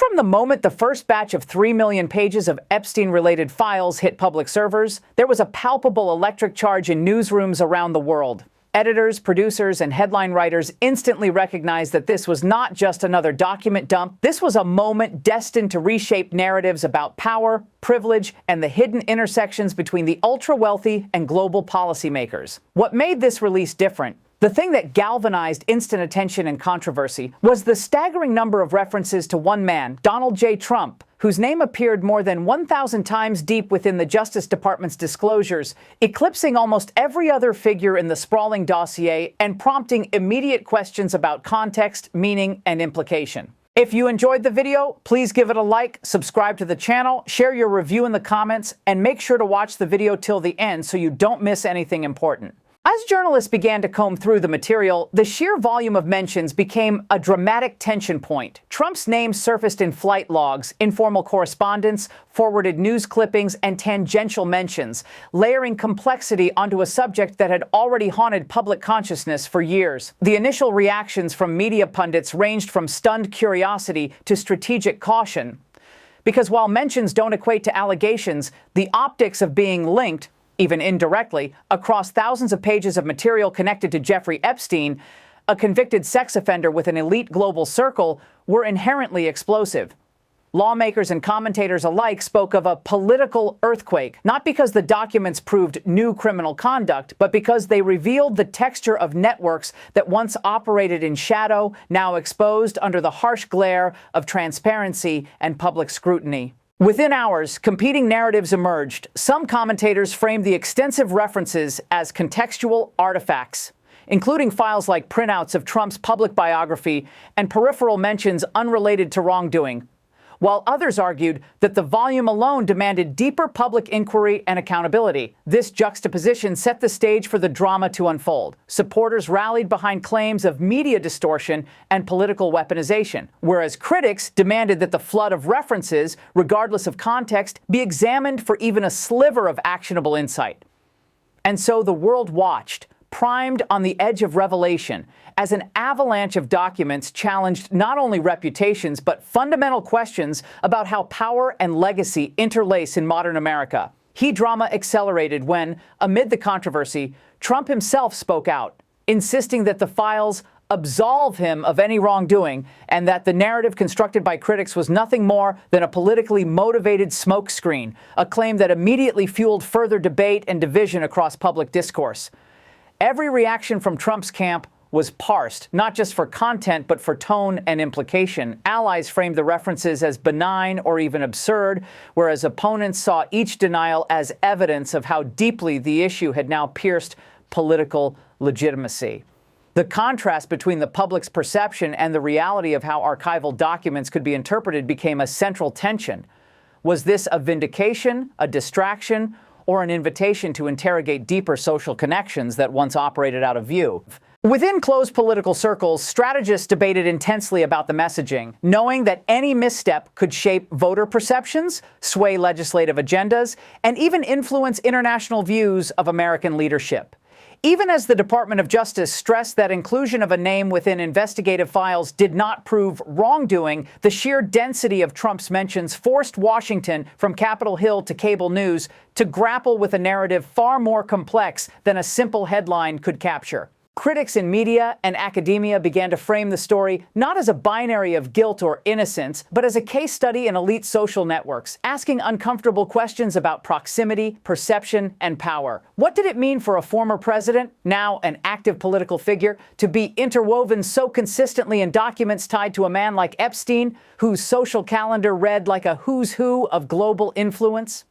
from the moment the first batch of 3 million pages of Epstein-related files hit public servers, there was a palpable electric charge in newsrooms around the world. Editors, producers, and headline writers instantly recognized that this was not just another document dump. This was a moment destined to reshape narratives about power, privilege, and the hidden intersections between the ultra-wealthy and global policymakers. What made this release different? The thing that galvanized instant attention and controversy was the staggering number of references to one man, Donald J. Trump, whose name appeared more than 1,000 times deep within the Justice Department's disclosures, eclipsing almost every other figure in the sprawling dossier and prompting immediate questions about context, meaning, and implication. If you enjoyed the video, please give it a like, subscribe to the channel, share your review in the comments, and make sure to watch the video till the end so you don't miss anything important. As journalists began to comb through the material, the sheer volume of mentions became a dramatic tension point. Trump's name surfaced in flight logs, informal correspondence, forwarded news clippings, and tangential mentions, layering complexity onto a subject that had already haunted public consciousness for years. The initial reactions from media pundits ranged from stunned curiosity to strategic caution. Because while mentions don't equate to allegations, the optics of being linked, even indirectly, across thousands of pages of material connected to Jeffrey Epstein, a convicted sex offender with an elite global circle, were inherently explosive. Lawmakers and commentators alike spoke of a political earthquake, not because the documents proved new criminal conduct, but because they revealed the texture of networks that once operated in shadow, now exposed under the harsh glare of transparency and public scrutiny. Within hours, competing narratives emerged. Some commentators framed the extensive references as contextual artifacts, including files like printouts of Trump's public biography and peripheral mentions unrelated to wrongdoing, while others argued that the volume alone demanded deeper public inquiry and accountability. This juxtaposition set the stage for the drama to unfold. Supporters rallied behind claims of media distortion and political weaponization, whereas critics demanded that the flood of references, regardless of context, be examined for even a sliver of actionable insight. And so the world watched, primed on the edge of revelation, as an avalanche of documents challenged not only reputations but fundamental questions about how power and legacy interlace in modern America. Heat drama accelerated when, amid the controversy, Trump himself spoke out, insisting that the files absolve him of any wrongdoing and that the narrative constructed by critics was nothing more than a politically motivated smokescreen, a claim that immediately fueled further debate and division across public discourse. Every reaction from Trump's camp was parsed, not just for content, but for tone and implication. Allies framed the references as benign or even absurd, whereas opponents saw each denial as evidence of how deeply the issue had now pierced political legitimacy. The contrast between the public's perception and the reality of how archival documents could be interpreted became a central tension. Was this a vindication, a distraction, or an invitation to interrogate deeper social connections that once operated out of view? Within closed political circles, strategists debated intensely about the messaging, knowing that any misstep could shape voter perceptions, sway legislative agendas, and even influence international views of American leadership. Even as the Department of Justice stressed that inclusion of a name within investigative files did not prove wrongdoing, the sheer density of Trump's mentions forced Washington, from Capitol Hill to cable news, to grapple with a narrative far more complex than a simple headline could capture. Critics in media and academia began to frame the story not as a binary of guilt or innocence, but as a case study in elite social networks, asking uncomfortable questions about proximity, perception, and power. What did it mean for a former president, now an active political figure, to be interwoven so consistently in documents tied to a man like Epstein, whose social calendar read like a who's who of global influence?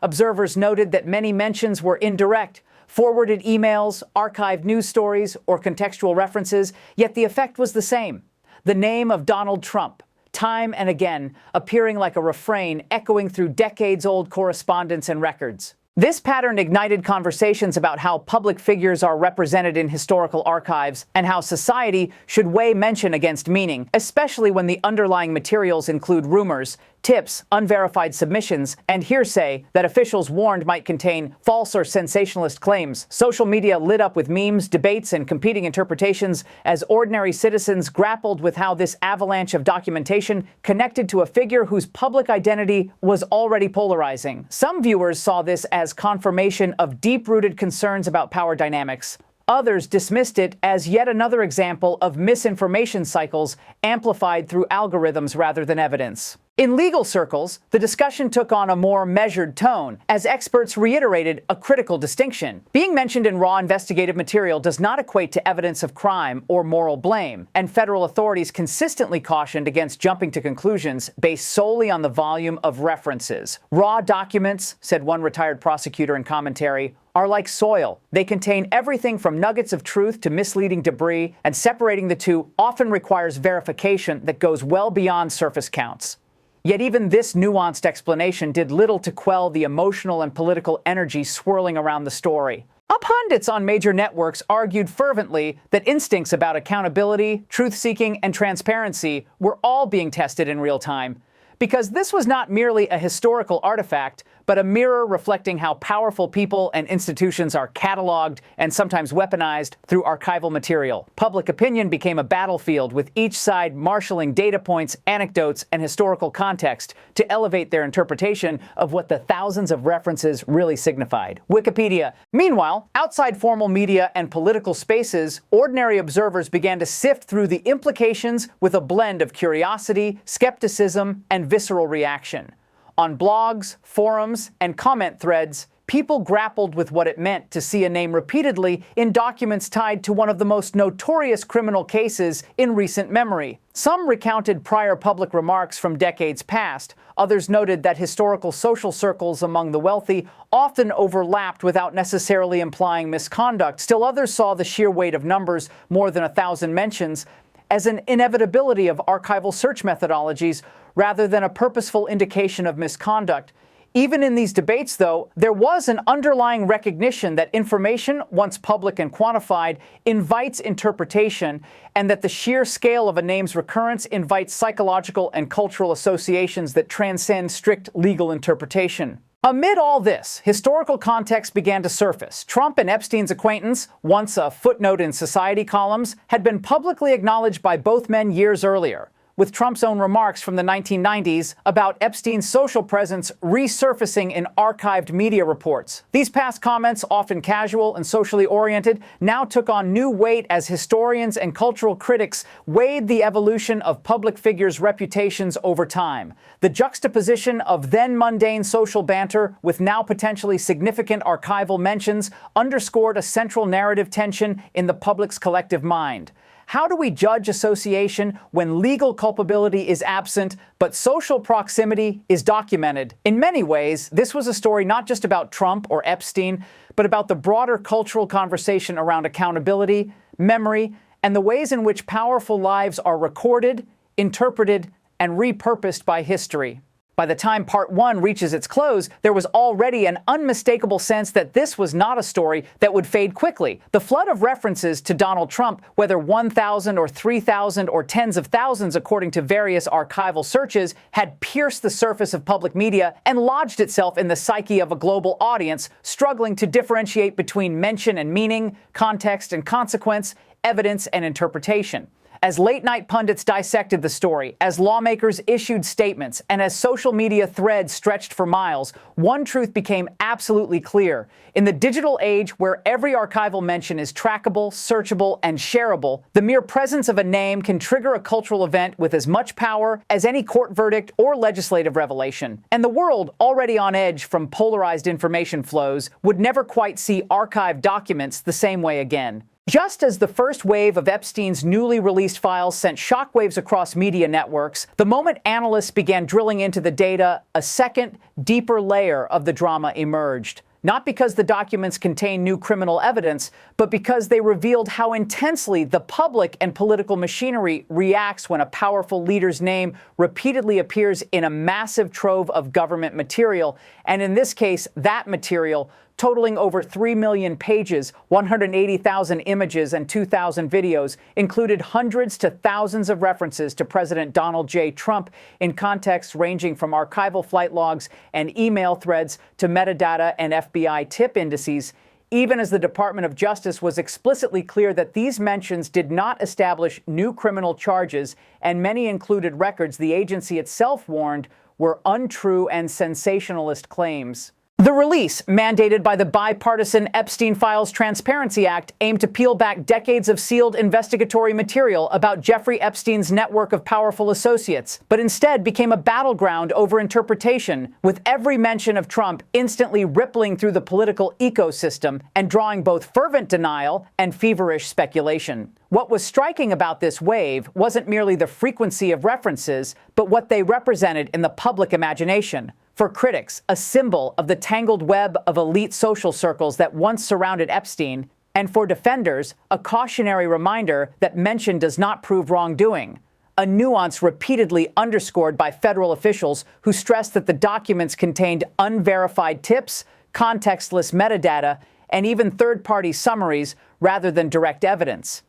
Observers noted that many mentions were indirect, forwarded emails, archived news stories, or contextual references, yet the effect was the same. The name of Donald Trump, time and again, appearing like a refrain echoing through decades-old correspondence and records. This pattern ignited conversations about how public figures are represented in historical archives and how society should weigh mention against meaning, especially when the underlying materials include rumors, tips, unverified submissions, and hearsay that officials warned might contain false or sensationalist claims. Social media lit up with memes, debates, and competing interpretations as ordinary citizens grappled with how this avalanche of documentation connected to a figure whose public identity was already polarizing. Some viewers saw this as confirmation of deep-rooted concerns about power dynamics. Others dismissed it as yet another example of misinformation cycles amplified through algorithms rather than evidence. In legal circles, the discussion took on a more measured tone, as experts reiterated a critical distinction. Being mentioned in raw investigative material does not equate to evidence of crime or moral blame, and federal authorities consistently cautioned against jumping to conclusions based solely on the volume of references. Raw documents, said one retired prosecutor in commentary, are like soil. They contain everything from nuggets of truth to misleading debris, and separating the two often requires verification that goes well beyond surface counts. Yet even this nuanced explanation did little to quell the emotional and political energy swirling around the story. Pundits on major networks argued fervently that instincts about accountability, truth-seeking, and transparency were all being tested in real time, because this was not merely a historical artifact, but a mirror reflecting how powerful people and institutions are cataloged and sometimes weaponized through archival material. Public opinion became a battlefield, with each side marshaling data points, anecdotes, and historical context to elevate their interpretation of what the thousands of references really signified. Wikipedia. Meanwhile, outside formal media and political spaces, ordinary observers began to sift through the implications with a blend of curiosity, skepticism, and visceral reaction. On blogs, forums, and comment threads, people grappled with what it meant to see a name repeatedly in documents tied to one of the most notorious criminal cases in recent memory. Some recounted prior public remarks from decades past. Others noted that historical social circles among the wealthy often overlapped without necessarily implying misconduct. Still others saw the sheer weight of numbers, more than 1,000 mentions, as an inevitability of archival search methodologies rather than a purposeful indication of misconduct. Even in these debates, though, there was an underlying recognition that information, once public and quantified, invites interpretation, and that the sheer scale of a name's recurrence invites psychological and cultural associations that transcend strict legal interpretation. Amid all this, historical context began to surface. Trump and Epstein's acquaintance, once a footnote in society columns, had been publicly acknowledged by both men years earlier, with Trump's own remarks from the 1990s about Epstein's social presence resurfacing in archived media reports. These past comments, often casual and socially oriented, now took on new weight as historians and cultural critics weighed the evolution of public figures' reputations over time. The juxtaposition of then mundane social banter with now potentially significant archival mentions underscored a central narrative tension in the public's collective mind. How do we judge association when legal culpability is absent, but social proximity is documented? In many ways, this was a story not just about Trump or Epstein, but about the broader cultural conversation around accountability, memory, and the ways in which powerful lives are recorded, interpreted, and repurposed by history. By the time Part 1 reaches its close, there was already an unmistakable sense that this was not a story that would fade quickly. The flood of references to Donald Trump, whether 1,000 or 3,000 or tens of thousands according to various archival searches, had pierced the surface of public media and lodged itself in the psyche of a global audience, struggling to differentiate between mention and meaning, context and consequence, evidence and interpretation. As late-night pundits dissected the story, as lawmakers issued statements, and as social media threads stretched for miles, one truth became absolutely clear. In the digital age where every archival mention is trackable, searchable, and shareable, the mere presence of a name can trigger a cultural event with as much power as any court verdict or legislative revelation. And the world, already on edge from polarized information flows, would never quite see archived documents the same way again. Just as the first wave of Epstein's newly released files sent shockwaves across media networks, the moment analysts began drilling into the data, a second, deeper layer of the drama emerged. Not because the documents contained new criminal evidence, but because they revealed how intensely the public and political machinery reacts when a powerful leader's name repeatedly appears in a massive trove of government material, and in this case, that material totaling over 3 million pages, 180,000 images, and 2,000 videos, included hundreds to thousands of references to President Donald J. Trump in contexts ranging from archival flight logs and email threads to metadata and FBI tip indices, even as the Department of Justice was explicitly clear that these mentions did not establish new criminal charges, and many included records the agency itself warned were untrue and sensationalist claims. The release, mandated by the bipartisan Epstein Files Transparency Act, aimed to peel back decades of sealed investigatory material about Jeffrey Epstein's network of powerful associates, but instead became a battleground over interpretation, with every mention of Trump instantly rippling through the political ecosystem and drawing both fervent denial and feverish speculation. What was striking about this wave wasn't merely the frequency of references, but what they represented in the public imagination. For critics, a symbol of the tangled web of elite social circles that once surrounded Epstein, and for defenders, a cautionary reminder that mention does not prove wrongdoing. A nuance repeatedly underscored by federal officials who stressed that the documents contained unverified tips, contextless metadata, and even third-party summaries rather than direct evidence.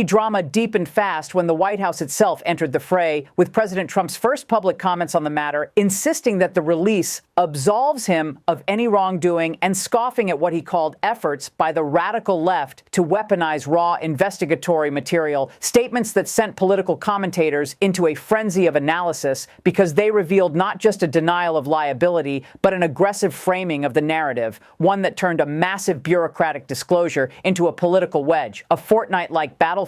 Drama deepened fast when the White House itself entered the fray, with President Trump's first public comments on the matter insisting that the release absolves him of any wrongdoing and scoffing at what he called efforts by the radical left to weaponize raw investigatory material, statements that sent political commentators into a frenzy of analysis because they revealed not just a denial of liability, but an aggressive framing of the narrative, one that turned a massive bureaucratic disclosure into a political wedge, a Fortnite-like battlefield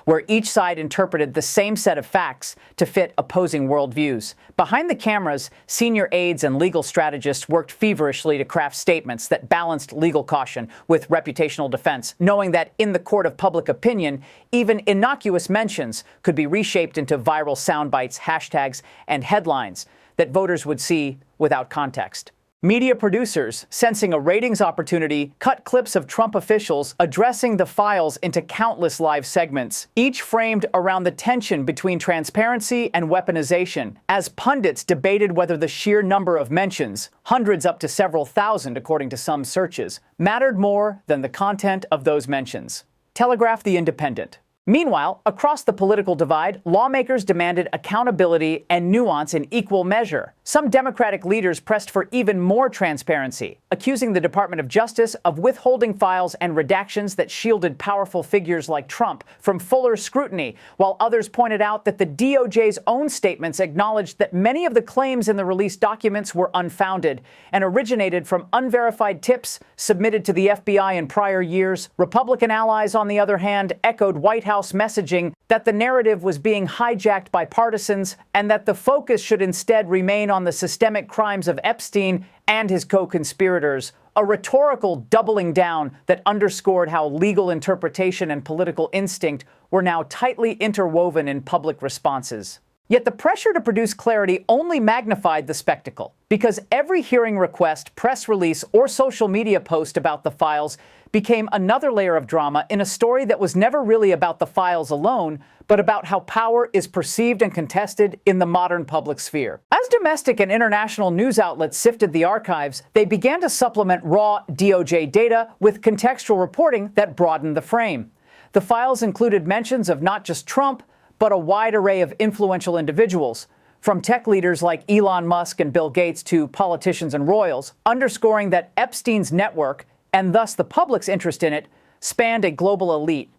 where each side interpreted the same set of facts to fit opposing worldviews. Behind the cameras, senior aides and legal strategists worked feverishly to craft statements that balanced legal caution with reputational defense, knowing that in the court of public opinion, even innocuous mentions could be reshaped into viral sound bites, hashtags, and headlines that voters would see without context. Media producers, sensing a ratings opportunity, cut clips of Trump officials addressing the files into countless live segments, each framed around the tension between transparency and weaponization, as pundits debated whether the sheer number of mentions, hundreds up to several thousand according to some searches, mattered more than the content of those mentions. Telegraph The Independent. Meanwhile, across the political divide, lawmakers demanded accountability and nuance in equal measure. Some Democratic leaders pressed for even more transparency, accusing the Department of Justice of withholding files and redactions that shielded powerful figures like Trump from fuller scrutiny, while others pointed out that the DOJ's own statements acknowledged that many of the claims in the released documents were unfounded and originated from unverified tips submitted to the FBI in prior years. Republican allies, on the other hand, echoed White House messaging that the narrative was being hijacked by partisans and that the focus should instead remain on the systemic crimes of Epstein and his co-conspirators, a rhetorical doubling down that underscored how legal interpretation and political instinct were now tightly interwoven in public responses. Yet the pressure to produce clarity only magnified the spectacle, because every hearing request, press release, or social media post about the files became another layer of drama in a story that was never really about the files alone, but about how power is perceived and contested in the modern public sphere. As domestic and international news outlets sifted the archives, they began to supplement raw DOJ data with contextual reporting that broadened the frame. The files included mentions of not just Trump, but a wide array of influential individuals, from tech leaders like Elon Musk and Bill Gates to politicians and royals, underscoring that Epstein's network, and thus the public's interest in it, spanned a global elite.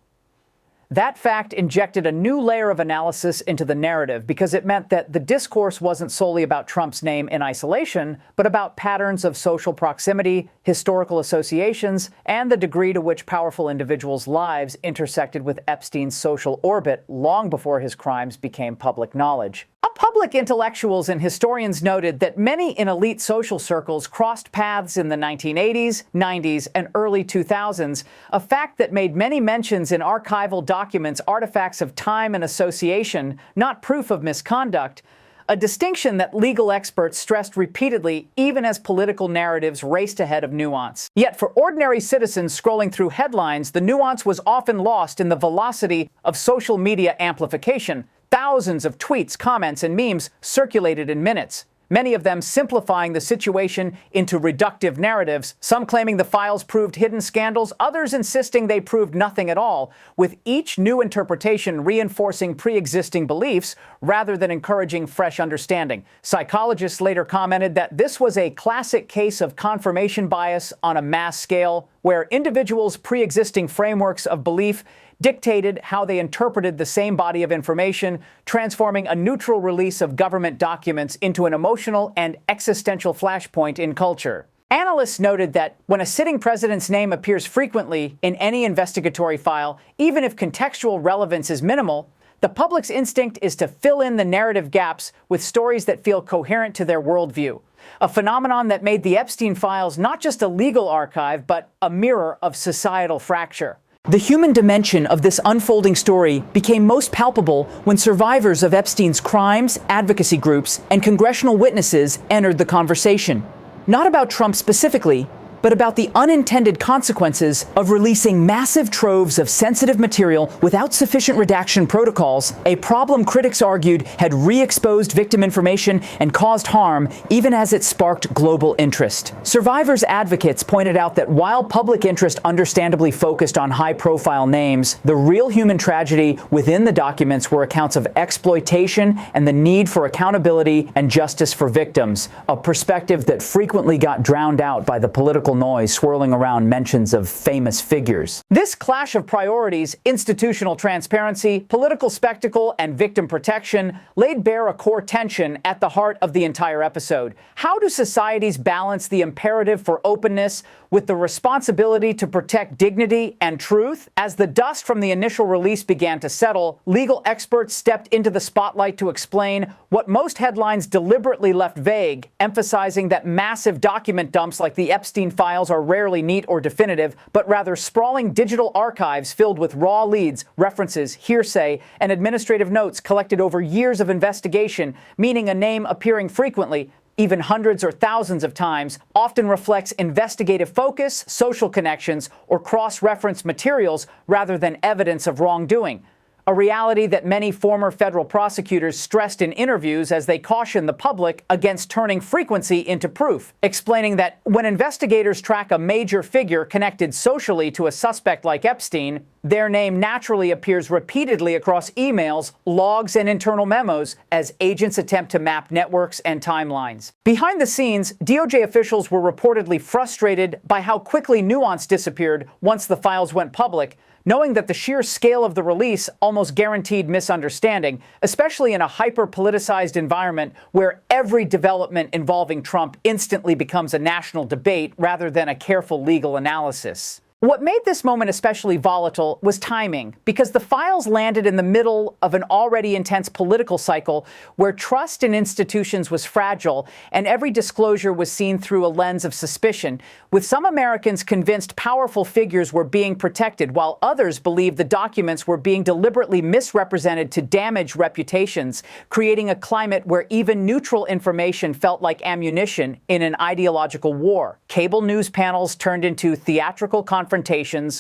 That fact injected a new layer of analysis into the narrative because it meant that the discourse wasn't solely about Trump's name in isolation, but about patterns of social proximity, historical associations, and the degree to which powerful individuals' lives intersected with Epstein's social orbit long before his crimes became public knowledge. Public intellectuals and historians noted that many in elite social circles crossed paths in the 1980s, 90s, and early 2000s, a fact that made many mentions in archival documents artifacts of time and association, not proof of misconduct, a distinction that legal experts stressed repeatedly even as political narratives raced ahead of nuance. Yet for ordinary citizens scrolling through headlines, the nuance was often lost in the velocity of social media amplification. Thousands of tweets, comments, and memes circulated in minutes. many of them simplifying the situation into reductive narratives, some claiming the files proved hidden scandals, others insisting they proved nothing at all, with each new interpretation reinforcing pre-existing beliefs rather than encouraging fresh understanding. Psychologists later commented that this was a classic case of confirmation bias on a mass scale, where individuals' pre-existing frameworks of belief dictated how they interpreted the same body of information, transforming a neutral release of government documents into an emotional and existential flashpoint in culture. Analysts noted that when a sitting president's name appears frequently in any investigatory file, even if contextual relevance is minimal, the public's instinct is to fill in the narrative gaps with stories that feel coherent to their worldview. A phenomenon that made the Epstein files not just a legal archive, but a mirror of societal fracture. The human dimension of this unfolding story became most palpable when survivors of Epstein's crimes, advocacy groups, and congressional witnesses entered the conversation. Not about Trump specifically, but about the unintended consequences of releasing massive troves of sensitive material without sufficient redaction protocols, a problem critics argued had re-exposed victim information and caused harm even as it sparked global interest. Survivors' advocates pointed out that while public interest understandably focused on high-profile names, the real human tragedy within the documents were accounts of exploitation and the need for accountability and justice for victims, a perspective that frequently got drowned out by the political noise swirling around mentions of famous figures. This clash of priorities, institutional transparency, political spectacle, and victim protection, laid bare a core tension at the heart of the entire episode. How do societies balance the imperative for openness with the responsibility to protect dignity and truth? As the dust from the initial release began to settle, legal experts stepped into the spotlight to explain what most headlines deliberately left vague, emphasizing that massive document dumps like the Epstein files are rarely neat or definitive, but rather sprawling digital archives filled with raw leads, references, hearsay, and administrative notes collected over years of investigation, meaning a name appearing frequently, even hundreds or thousands of times, often reflects investigative focus, social connections, or cross-reference materials rather than evidence of wrongdoing. A reality that many former federal prosecutors stressed in interviews as they cautioned the public against turning frequency into proof, explaining that when investigators track a major figure connected socially to a suspect like Epstein, their name naturally appears repeatedly across emails, logs, and internal memos as agents attempt to map networks and timelines. Behind the scenes, DOJ officials were reportedly frustrated by how quickly nuance disappeared once the files went public, knowing that the sheer scale of the release almost guaranteed misunderstanding, especially in a hyper-politicized environment where every development involving Trump instantly becomes a national debate rather than a careful legal analysis. What made this moment especially volatile was timing, because the files landed in the middle of an already intense political cycle where trust in institutions was fragile and every disclosure was seen through a lens of suspicion, with some Americans convinced powerful figures were being protected, while others believed the documents were being deliberately misrepresented to damage reputations, creating a climate where even neutral information felt like ammunition in an ideological war. Cable news panels turned into theatrical confrontations,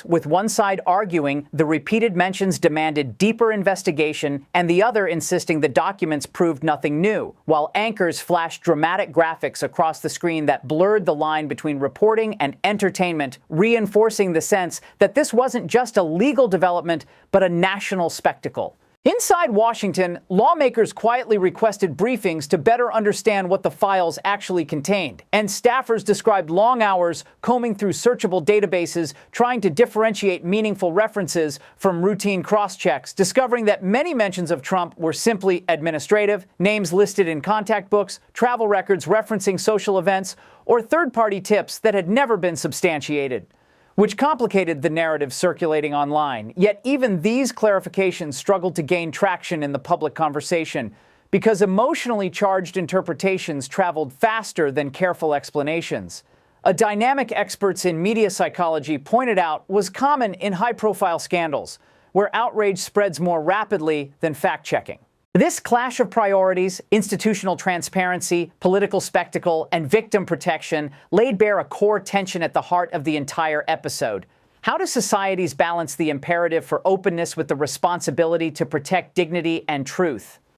with one side arguing the repeated mentions demanded deeper investigation and the other insisting the documents proved nothing new, while anchors flashed dramatic graphics across the screen that blurred the line between reporting and entertainment, reinforcing the sense that this wasn't just a legal development, but a national spectacle. Inside Washington, lawmakers quietly requested briefings to better understand what the files actually contained, and staffers described long hours combing through searchable databases, trying to differentiate meaningful references from routine cross-checks, discovering that many mentions of Trump were simply administrative, names listed in contact books, travel records referencing social events, or third-party tips that had never been substantiated, which complicated the narrative circulating online. Yet even these clarifications struggled to gain traction in the public conversation because emotionally charged interpretations traveled faster than careful explanations. A dynamic experts in media psychology pointed out was common in high-profile scandals, where outrage spreads more rapidly than fact-checking. This clash of priorities, institutional transparency, political spectacle, and victim protection laid bare a core tension at the heart of the entire episode. How do societies balance the imperative for openness with the responsibility to protect dignity and truth?